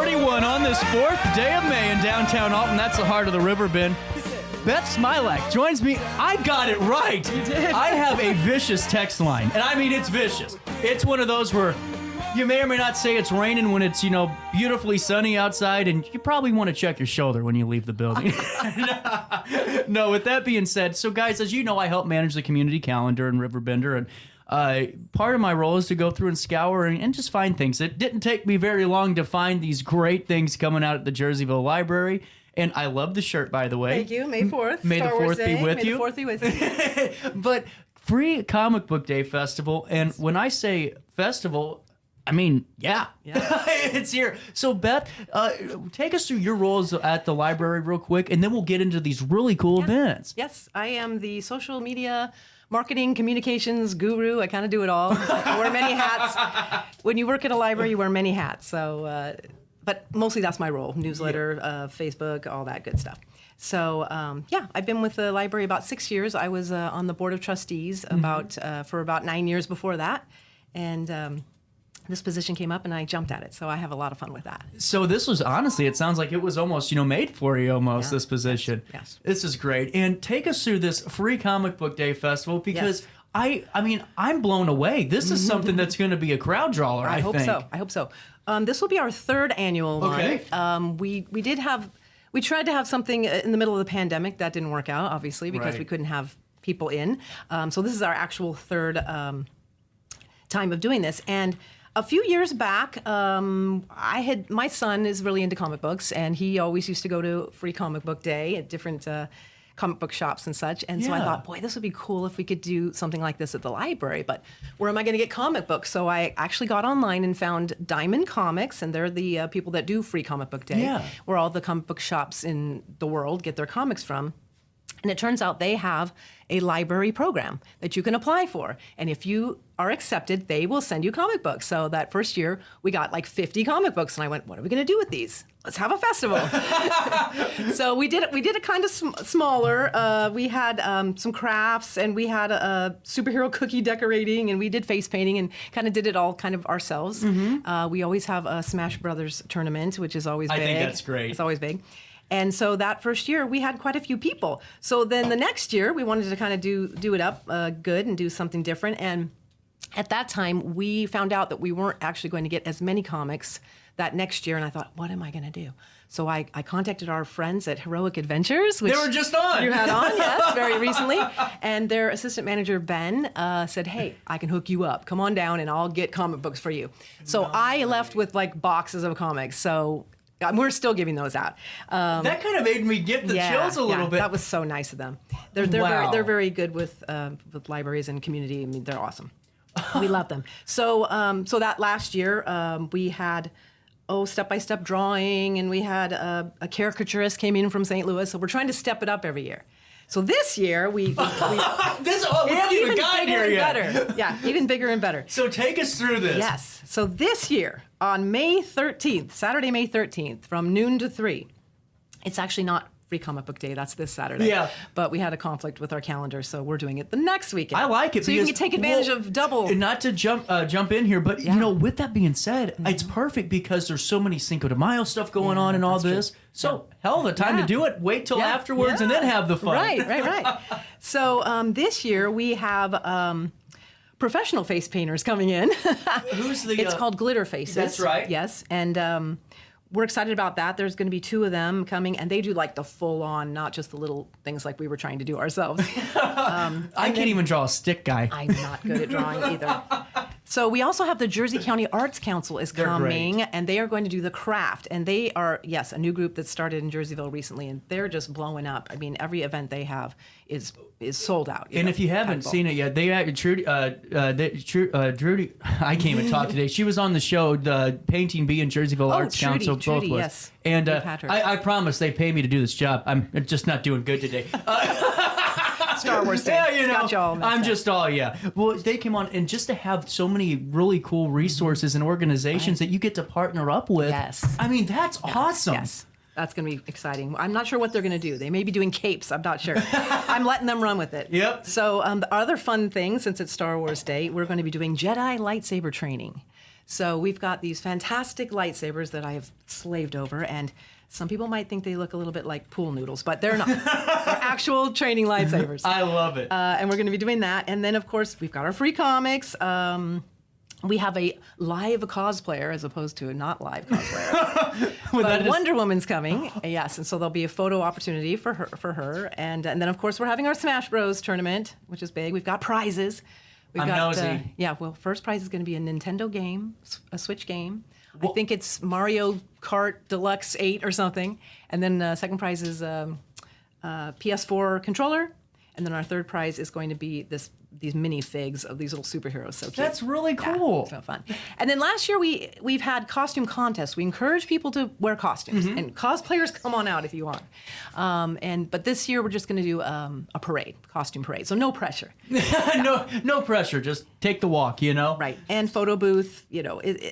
6:41 on this 4th day of May in downtown Alton. That's the heart of the River Bend. Beth Smilack joins me. I got it right. You did. I have a vicious text line, and I mean it's vicious. It's one of those where you may or may not say it's raining when it's, beautifully sunny outside, and you probably want to check your shoulder when you leave the building. No, with that being said, so guys, as you know, I help manage the community calendar in RiverBender, and part of my role is to go through and scour and just find things. It didn't take me very long to find these great things coming out at the Jerseyville Library. And I love the shirt, by the way. Thank you. May 4th. May the 4th be with you. May the 4th be with you. But free comic book day festival. And when I say festival, I mean, yeah. It's here. So, Beth, take us through your roles at the library real quick, and then we'll get into these really cool events. Yes, I am the social media marketing communications guru. I kind of do it all. I wear many hats. When you work at a library, you wear many hats. So, but mostly that's my role: newsletter, Facebook, all that good stuff. So, I've been with the library about 6 years. I was on the board of trustees for about 9 years before that, and this position came up and I jumped at it. So I have a lot of fun with that. So this was, honestly, it sounds like it was almost, made for you almost, this position. Yes. This is great. And take us through this free comic book day festival, because I'm blown away. This is something that's going to be a crowd drawer, I think. I hope so. This will be our 3rd annual one. We tried to have something in the middle of the pandemic. That didn't work out, obviously, because we couldn't have people in. So this is our actual 3rd time of doing this. And a few years back, my son is really into comic books, and he always used to go to Free Comic Book Day at different comic book shops and such. And so I thought, boy, this would be cool if we could do something like this at the library. But where am I going to get comic books? So I actually got online and found Diamond Comics, and they're the people that do Free Comic Book Day, where all the comic book shops in the world get their comics from. And it turns out they have a library program that you can apply for. And if you are accepted, they will send you comic books. So that first year, we got like 50 comic books. And I went, what are we going to do with these? Let's have a festival. So we did it kind of smaller. We had some crafts, and we had a superhero cookie decorating, and we did face painting, and kind of did it all kind of ourselves. We always have a Smash Brothers tournament, which is always big. I think that's great. It's always big. And so that first year, we had quite a few people. So then the next year, we wanted to kind of do it up good and do something different. And at that time, we found out that we weren't actually going to get as many comics that next year. And I thought, what am I going to do? So I contacted our friends at Heroic Adventures. Which they were just on. You had on, yes, very recently. And their assistant manager, Ben, said, hey, I can hook you up. Come on down and I'll get comic books for you. So I left with like boxes of comics. So we're still giving those out. That kind of made me get the chills a little bit. That was so nice of them. They're very good with libraries and community. I mean, they're awesome. We love them. So that last year we had step-by-step drawing, and we had a caricaturist came in from St. Louis. So we're trying to step it up every year. So this year we haven't even gotten here yet. Yeah, even bigger and better. So take us through this. Yes. So this year on May 13th, Saturday, May 13th, from noon to 3, it's actually not Free Comic Book Day. That's this Saturday. Yeah. But we had a conflict with our calendar, so we're doing it the next weekend. I like it. So you can take advantage of double. Not to jump in here, but with that being said, it's perfect because there's so many Cinco de Mayo stuff going on and all this. True. So hell of a time to do it. Wait till afterwards and then have the fun. Right. So this year we have professional face painters coming in. Who's the? It's called Glitter Faces. That's right. Yes, and we're excited about that. There's going to be 2 of them coming, and they do like the full-on, not just the little things like we were trying to do ourselves. I can't even draw a stick guy. I'm not good at drawing either. So we also have the Jersey County Arts Council is coming, and they are going to do the craft. And they are, a new group that started in Jerseyville recently, and they're just blowing up. I mean, every event they have is sold out. And if you haven't seen it yet, Trudy, I can't even talk today. She was on the show, the Painting Bee and Jerseyville Arts Council, both Trudy, was. Yes. And I promise they pay me to do this job. I'm just not doing good today. Star Wars Day. Got you all I'm just all, Well, they came on, and just to have so many really cool resources and organizations that you get to partner up with. Yes. I mean, that's awesome. Yes. That's going to be exciting. I'm not sure what they're going to do. They may be doing capes. I'm not sure. I'm letting them run with it. Yep. So the other fun thing, since it's Star Wars Day, we're going to be doing Jedi lightsaber training. So we've got these fantastic lightsabers that I have slaved over, and some people might think they look a little bit like pool noodles, but they're not. They're actual training lightsabers. I love it. And we're going to be doing that. And then, of course, we've got our free comics. We have a live cosplayer as opposed to a not live cosplayer. But Wonder Woman's coming, yes, and so there'll be a photo opportunity for her. And then, of course, we're having our Smash Bros. Tournament, which is big. We've got prizes. I'm nosy. First prize is going to be a Nintendo game, a Switch game. I think it's Mario Kart Deluxe 8 or something. And then second prize is PS4 controller. And then our third prize is going to be these mini figs of these little superheroes. So cute. That's really cool. Yeah, so fun. And then last year we've had costume contests. We encourage people to wear costumes, and cosplayers, come on out if you want. But this year we're just going to do a parade, costume parade. So no pressure. No pressure. Just take the walk. Right. And photo booth.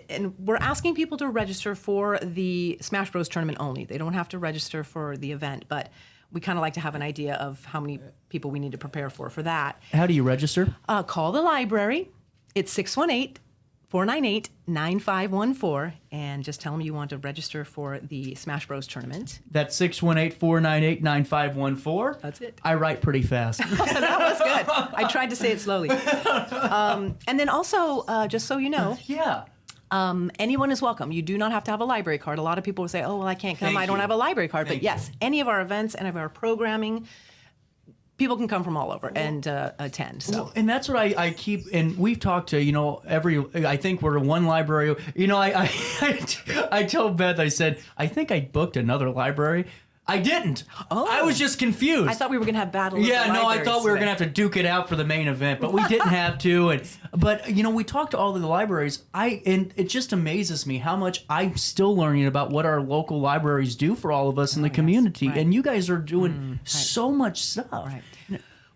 And we're asking people to register for the Smash Bros. Tournament only. They don't have to register for the event, but we kind of like to have an idea of how many people we need to prepare for that. How do you register? Call the library. It's 618-498-9514, and just tell them you want to register for the Smash Bros. Tournament. That's 618-498-9514. That's it. I write pretty fast. That was good. I tried to say it slowly. And then also, just so you know, yeah. Anyone is welcome. You do not have to have a library card. A lot of people will say, oh, well, I can't come. I don't have a library card. But yes, any of our events, any of our programming, people can come from all over and attend. So. Well, and that's what I keep, and we've talked to, I think we're one library. I told Beth, I said, I think I booked another library. I didn't. Oh. I was just confused. I thought we were going to have battle. Yeah, no, I thought we were going to have to duke it out for the main event, but we didn't have to. But we talked to all of the libraries. And it just amazes me how much I'm still learning about what our local libraries do for all of us in the community. Right. And you guys are doing so much stuff. Right.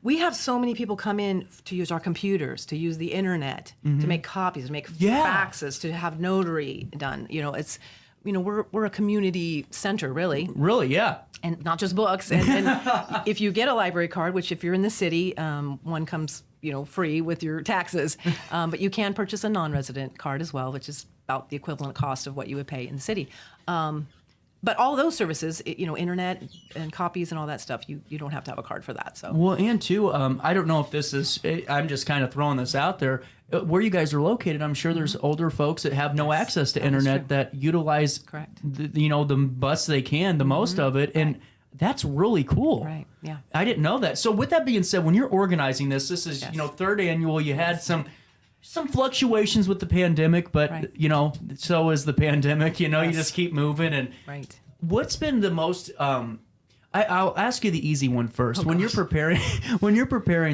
We have so many people come in to use our computers, to use the internet, to make copies, to make faxes, to have notary done. It's. We're a community center, really. Really, yeah. And not just books. And if you get a library card, which if you're in the city, one comes, free with your taxes. But you can purchase a non-resident card as well, which is about the equivalent cost of what you would pay in the city. But all those services, internet and copies and all that stuff, you don't have to have a card for that. So. Well, and too, I don't know if this is, I'm just kind of throwing this out there. Where you guys are located, I'm sure there's older folks that have no access to internet that utilize, the best they can, the most of it, and that's really cool. Right. Yeah. I didn't know that. So with that being said, when you're organizing this is third annual. You had some fluctuations with the pandemic, but so is the pandemic. You just keep moving. And what's been the most? I'll ask you the easy one first. When you're preparing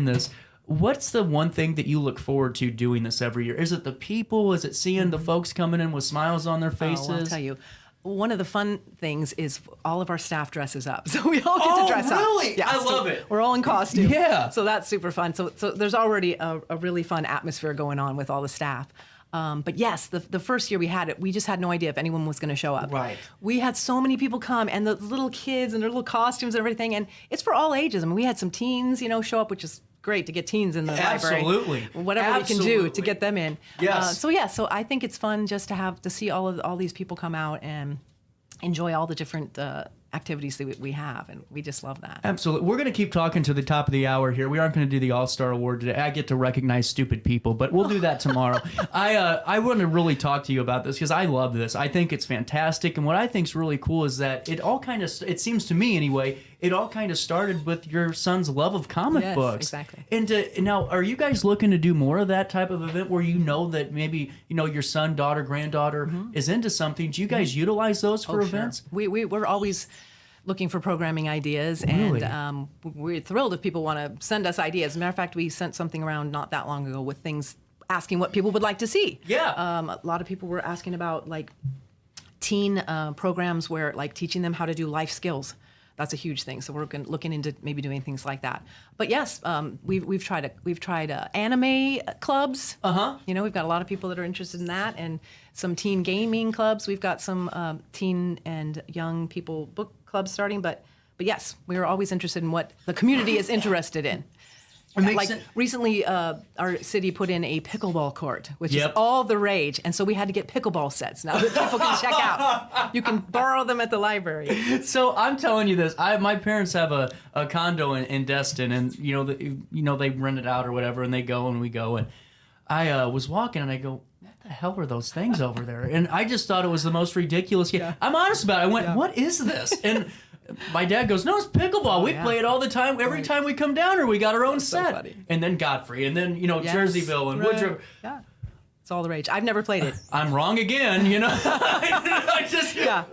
this. What's the one thing that you look forward to doing this every year? Is it the people? Is it seeing the folks coming in with smiles on their faces? I'll tell you. One of the fun things is all of our staff dresses up. So we all get to dress up. Oh, really? Yeah, I love it. We're all in costume. Yeah. So that's super fun. So there's already a really fun atmosphere going on with all the staff. But yes, the first year we had it, we just had no idea if anyone was going to show up. Right. We had so many people come, and the little kids and their little costumes and everything, and it's for all ages. I mean, we had some teens, show up, which is great to get teens in the library. Absolutely. Whatever we can do to get them in. Yes. So I think it's fun just to see all these people come out and enjoy all the different activities that we have, and we just love that. Absolutely. We're going to keep talking to the top of the hour here. We aren't going to do the All-Star Award today. I get to recognize stupid people, but we'll do that tomorrow. I want to really talk to you about this because I love this. I think it's fantastic, and what I think is really cool is that it seems to me anyway, it all kind of started with your son's love of comic books. Exactly. And now, are you guys looking to do more of that type of event where that maybe your son, daughter, granddaughter is into something? Do you guys utilize those for events? Sure. We're always looking for programming ideas, and we're thrilled if people want to send us ideas. As a matter of fact, we sent something around not that long ago with things asking what people would like to see. Yeah. A lot of people were asking about teen programs where teaching them how to do life skills. That's a huge thing. So we're looking into maybe doing things like that. But yes, we've tried anime clubs. We've got a lot of people that are interested in that, and some teen gaming clubs. We've got some teen and young people book clubs starting. But yes, we are always interested in what the community is interested in. It makes like sense. recently, our city put in a pickleball court, which is Yep. all the rage, and so we had to get pickleball sets now that people can check out. You can borrow them at the library. So I'm telling you this. My parents have a condo in Destin, and they rent it out or whatever, and they go and we go. And I was walking, and I go, "What the hell are those things over there?" And I just thought it was the most ridiculous game. Yeah. I'm honest about it. I went, Yeah. "What is this?" And my dad goes, "No, it's pickleball. We yeah. play it all the time. Every Right. time we come down here, we got our own so set." funny. And then Godfrey, and then Yes. Jerseyville and Right. Woodruff. Yeah, it's all the rage. I've never played it. I'm wrong again, I just Yeah.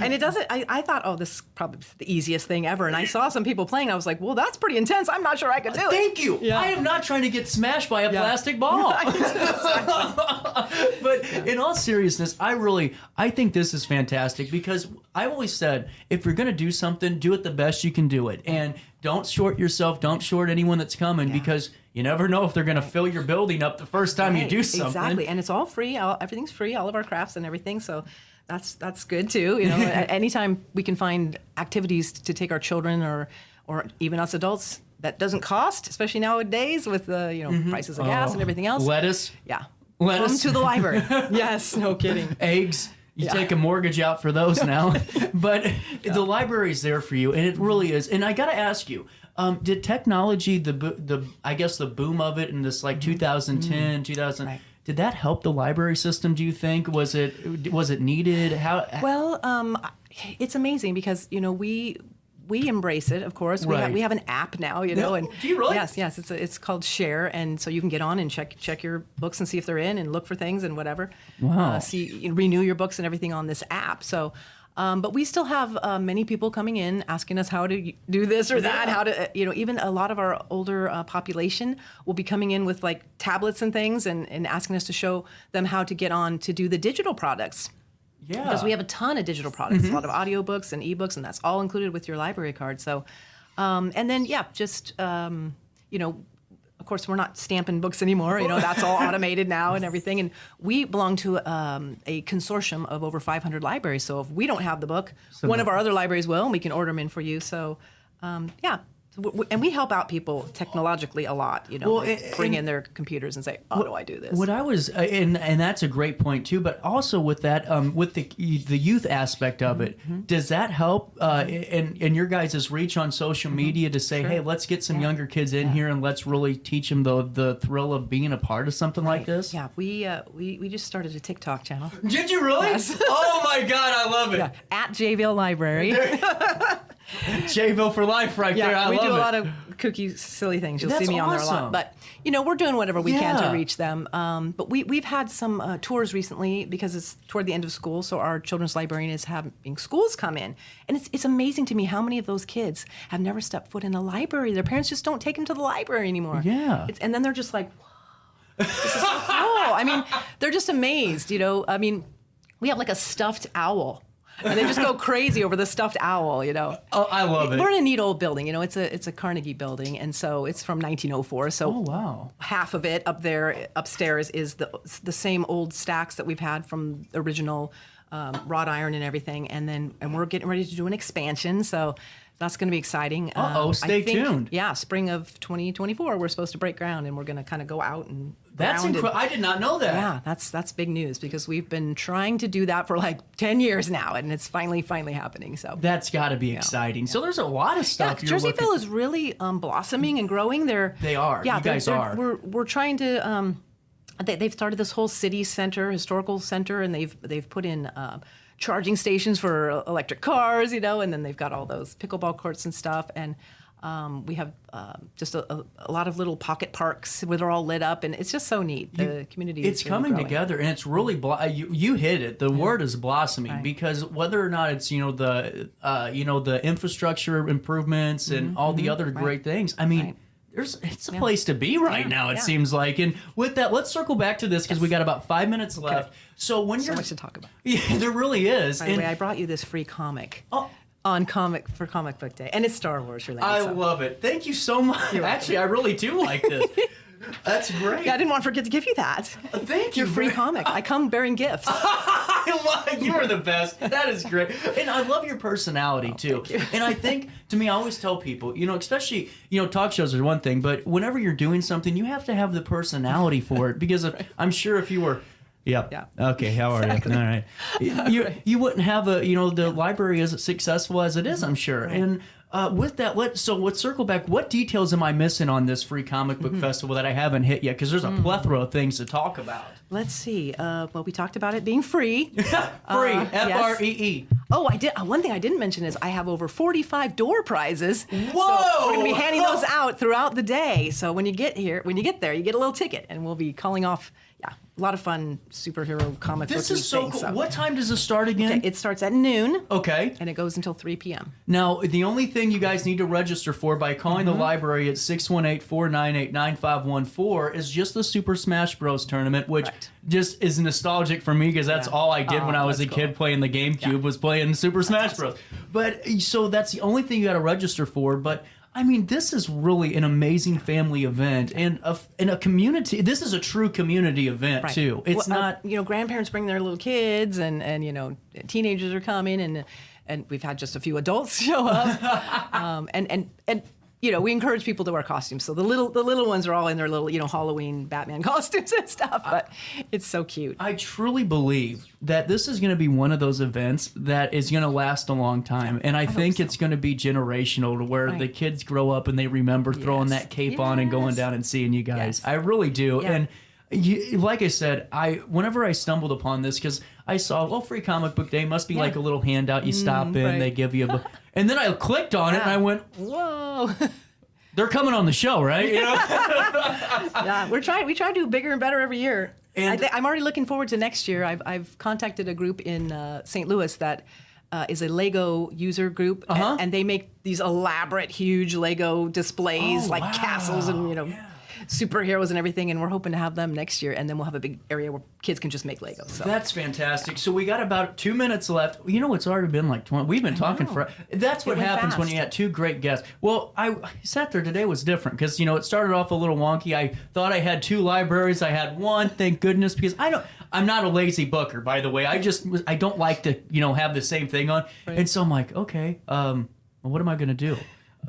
And it doesn't, I thought, oh, this is probably the easiest thing ever. And I saw some people playing. I was like, well, that's pretty intense. I'm not sure I could do it. Thank you. Yeah. I am not trying to get smashed by a plastic ball. But in all seriousness, I think this is fantastic because I always said, if you're going to do something, do it the best you can do it. And don't short yourself. Don't short anyone that's coming because you never know if they're going to fill your building up the first time you do something. Exactly. And it's all free. Everything's free, all of our crafts and everything. So that's good too. Anytime we can find activities to take our children or even us adults that doesn't cost, especially nowadays with the prices of gas and everything else. Lettuce. Yeah. Lettuce. Come to the library. Yes, no kidding. Eggs. You take a mortgage out for those now. But the library's there for you, and it really is. And I got to ask you, did technology, I guess the boom of it in this 2010, 2000, Right. did that help the library system, do you think? Was it needed? Well, it's amazing because we embrace it. Of course, Right. we have an app now. And do you really? Yes. It's called Share, and so you can get on and check your books and see if they're in, and look for things and whatever. Wow. Renew your books and everything on this app. So. But we still have many people coming in asking us how to do this or that, how to, even a lot of our older population will be coming in with like tablets and things and asking us to show them how to get on to do the digital products. Yeah. Because we have a ton of digital products, a lot of audiobooks and ebooks, and that's all included with your library card. So, and then, of course, we're not stamping books anymore. That's all automated now and everything. And we belong to a consortium of over 500 libraries. So if we don't have the book, one of our other libraries will, and we can order them in for you. So, and we help out people technologically a lot. Bring in their computers and say, "How do I do this?" What I was, and that's a great point too. But also with that, with the youth aspect of it, does that help in your guys' reach on social media to say, "Hey, let's get some younger kids in here and let's really teach them the thrill of being a part of something like this"? Yeah, we just started a TikTok channel. Did you really? Yes. Oh my God, I love it. Yeah, at Jayville Library. Jayville for life, right there. I we love do a it. lot of kooky, silly things. You'll That's see me on there a awesome. lot. But, we're doing whatever we can Yeah. to reach them. But we've had some tours recently because it's toward the end of school. So our children's librarian is having schools come in. And it's amazing to me how many of those kids have never stepped foot in a library. Their parents just don't take them to the library anymore. Yeah. And then they're just like, whoa, this is so cool. I mean, they're just amazed, I mean, we have like a stuffed owl. And they just go crazy over the stuffed owl, Oh, I love it. We're in a neat old building, it's a Carnegie building, and so it's from 1904. So Oh, wow. half of it up there upstairs is the same old stacks that we've had from the original wrought iron and everything, and we're getting ready to do an expansion. So that's going to be exciting. Stay tuned. Yeah, spring of 2024, we're supposed to break ground, and we're going to kind of go out and. That's incredible. I did not know that. Yeah, that's big news because we've been trying to do that for like 10 years now, and it's finally happening. So That's got to be exciting. So there's a lot of stuff. yeah, Jerseyville is really blossoming and growing. They are. Yeah, You guys are. We're trying to. They've started this whole city center, historical center, and they've put in charging stations for electric cars, and then they've got all those pickleball courts and stuff, and. We have just a lot of little pocket parks where they're all lit up, and it's just so neat. The community It's is really coming growing. together, and it's really you hit it. The word is blossoming because whether or not it's the infrastructure improvements and all the other great things. I mean. Right. It's a place to be right now, it seems like. And with that, let's circle back to this because we got about 5 minutes left. So when So much to talk about. Yeah, there really is. By the way, I brought you this free comic. Oh. On comic book day, and it's Star Wars related. I so. love it. Thank you so much. Actually, I really do like this. That's great. Yeah, I didn't want to forget to give you that. Thank you. Your free comic. I come bearing gifts. I You are the best. That is great. And I love your personality, too. Thank you. And I think, to me, I always tell people, especially, talk shows are one thing, but whenever you're doing something, you have to have the personality for it. Because I'm sure if you were... Yep. Yeah. Okay. How are you? All right. You wouldn't have the library as successful as it is, I'm sure. Right. And with that, let's circle back. What details am I missing on this free comic book festival that I haven't hit yet? Because there's a plethora of things to talk about. Let's see. Well, we talked about it being free. Free. F-R-E-E. Oh, I did. One thing I didn't mention is I have over 45 door prizes. Whoa! So we're going to be handing those out throughout the day. So when you get there, you get a little ticket, and we'll be calling off. Yeah, a lot of fun superhero comic books. This is so cool. So. What time does this start again? Okay, it starts at noon. Okay. And it goes until 3 p.m. Now, the only thing you guys need to register for by calling the library at 618-498-9514 is just the Super Smash Bros. Tournament, which just is nostalgic for me because that's all I did when I was a kid playing the GameCube was playing Super Smash Bros. But so that's the only thing you got to register for. But I mean, this is really an amazing family event and a community. This is a true community event too. It's not grandparents bring their little kids and teenagers are coming and we've had just a few adults show up and we encourage people to wear costumes. So the little ones are all in their little Halloween Batman costumes and stuff. But it's so cute. I truly believe that this is going to be one of those events that is going to last a long time, and I think it's going to be generational to where the kids grow up and they remember throwing that cape on and going down and seeing you guys. I really do, and. Like I said, whenever I stumbled upon this, because I saw, free comic book day must be like a little handout. You stop in, they give you and then I clicked on it and I went, whoa, they're coming on the show, right? We try to do bigger and better every year. And I'm already looking forward to next year. I've contacted a group in St. Louis that is a Lego user group, and they make these elaborate, huge Lego displays like castles and superheroes and everything, and we're hoping to have them next year, and then we'll have a big area where kids can just make Legos. So. That's fantastic. So we got about 2 minutes left. It's already been like 20. We've been talking for. That's what happens when you had two great guests. Well, I sat there today was different because it started off a little wonky. I thought I had two libraries. I had one. Thank goodness, because I'm not a lazy booker, by the way. I don't like to have the same thing on, and so I'm like, okay, what am I gonna do?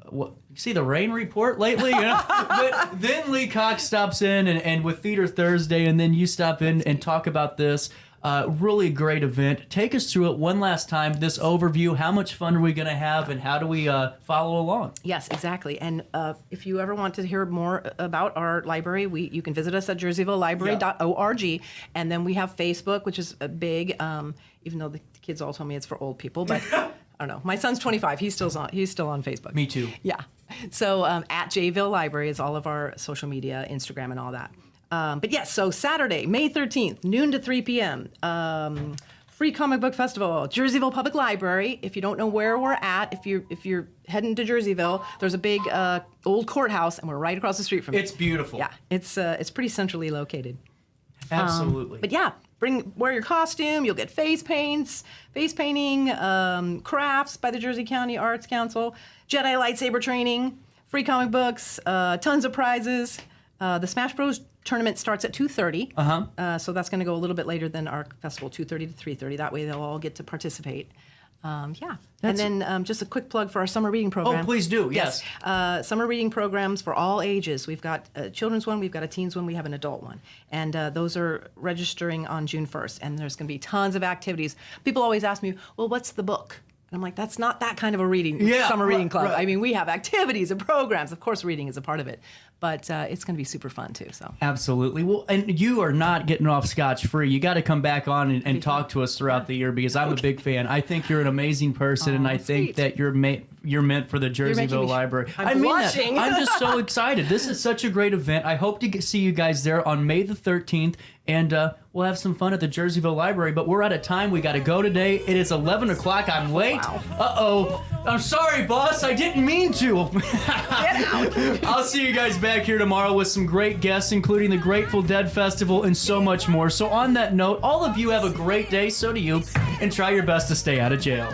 What? See the rain report lately, But then Lee Cox stops in and with Theater Thursday, and then you stop in and talk about this really great event. Take us through it one last time, this overview. How much fun are we going to have, and how do we follow along? Yes, exactly. And if you ever want to hear more about our library, you can visit us at jerseyvillelibrary.org, and then we have Facebook, which is big, even though the kids all told me it's for old people, but... I don't know. My son's 25. He's still on Facebook. Me too. Yeah. So at Jayville Library is all of our social media, Instagram, and all that. But yes, so Saturday, May 13th, noon to 3 p.m. Free Comic Book Festival, Jerseyville Public Library. If you don't know where we're at, if you're heading to Jerseyville, there's a big old courthouse, and we're right across the street from it. It's beautiful. Yeah. It's pretty centrally located. Absolutely. But yeah. Wear your costume. You'll get face painting, crafts by the Jersey County Arts Council, Jedi lightsaber training, free comic books, tons of prizes. The Smash Bros. Tournament starts at 2:30. So that's going to go a little bit later than our festival, 2:30 to 3:30. That way they'll all get to participate. And then just a quick plug for our summer reading program. Oh, please do. Yes. Summer reading programs for all ages. We've got a children's one, we've got a teens one, we have an adult one. And those are registering on June 1st. And there's going to be tons of activities. People always ask me, well, what's the book? And I'm like, that's not that kind of a summer reading club. Right. I mean, we have activities and programs. Of course, reading is a part of it. But it's going to be super fun, too. So absolutely. Well, and you are not getting off scotch-free. You got to come back on and talk to us throughout the year because I'm a big fan. I think you're an amazing person, and I think that you're meant for the Jerseyville Library. I'm blushing. I'm just so excited. This is such a great event. I hope to see you guys there on May the 13th, and we'll have some fun at the Jerseyville Library. But we're out of time. We got to go today. It is 11 o'clock. I'm late. Wow. Uh-oh. I'm sorry, boss. I didn't mean to. Get out. I'll see you guys back here tomorrow with some great guests, including the Grateful Dead Festival and so much more. So on that note, all of you have a great day. So do you. And try your best to stay out of jail.